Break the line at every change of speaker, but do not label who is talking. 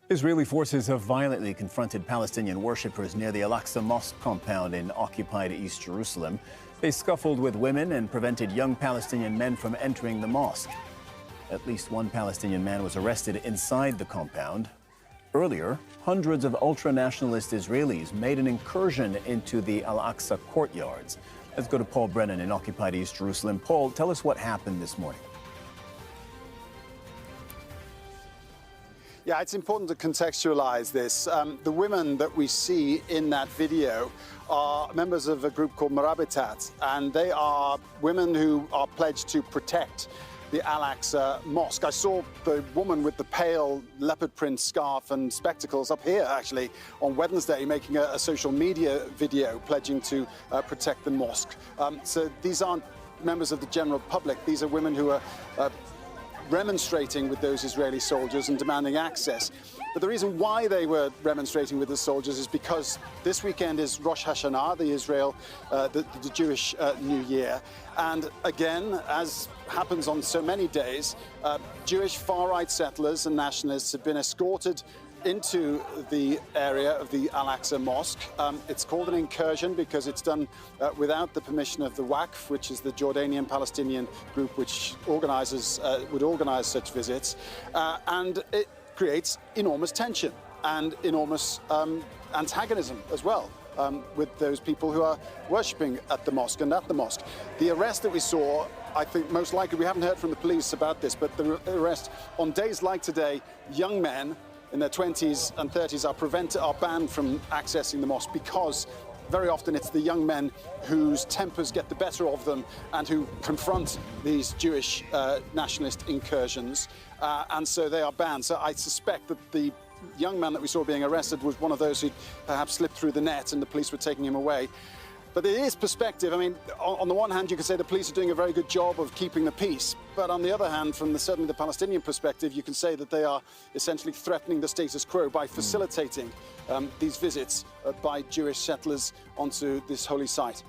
Israeli forces have violently confronted Palestinian worshippers near the AlAqsaMosque compound in occupied East Jerusalem. They scuffled with women and prevented young Palestinian men from entering the mosque. At least one Palestinian man was arrested inside the compound. Earlier, hundreds of ultra-nationalist Israelis made an incursion into the Al-Aqsa courtyards. Let's go to Paul Brennan in occupied East Jerusalem. Paul, tell us what happened this morning.
Yeah, it's important to contextualize this. The women that we see in that video are members of a group called Marabitat, and they are women who are pledged to protect the Al-Aqsa Mosque. I saw the woman with the pale leopard print scarf and spectacles up here, actually, on Wednesday, making a social media video pledging to protect the mosque. So these aren't members of the general public. These are women who are remonstrating with those Israeli soldiers and demanding access. But the reason why they were remonstrating with the soldiers is because this weekend is Rosh Hashanah, the Jewish New Year. And again, as happens on so many days, Jewish far-right settlers and nationalists have been escorted into the area of the Al-Aqsa Mosque. It's called an incursion because it's done without the permission of the Waqf, which is the Jordanian Palestinian group which would organize such visits. And it creates enormous tension and enormous antagonism as well with those people who are worshipping at the mosque and at the mosque. The arrest that we saw, I think most likely, we haven't heard from the police about this, but the arrest on days like today, young men in their 20s and 30s are banned from accessing the mosque because very often it's the young men whose tempers get the better of them and who confront these Jewish nationalist incursions, and so they are banned. So I suspect that the young man that we saw being arrested was one of those who perhaps slipped through the net and the police were taking him away. But there is perspective. I mean, on the one hand, you could say the police are doing a very good job of keeping the peace. But on the other hand, from certainly the Palestinian perspective, you can say that they are essentially threatening the status quo by facilitating these visits by Jewish settlers onto this holy site.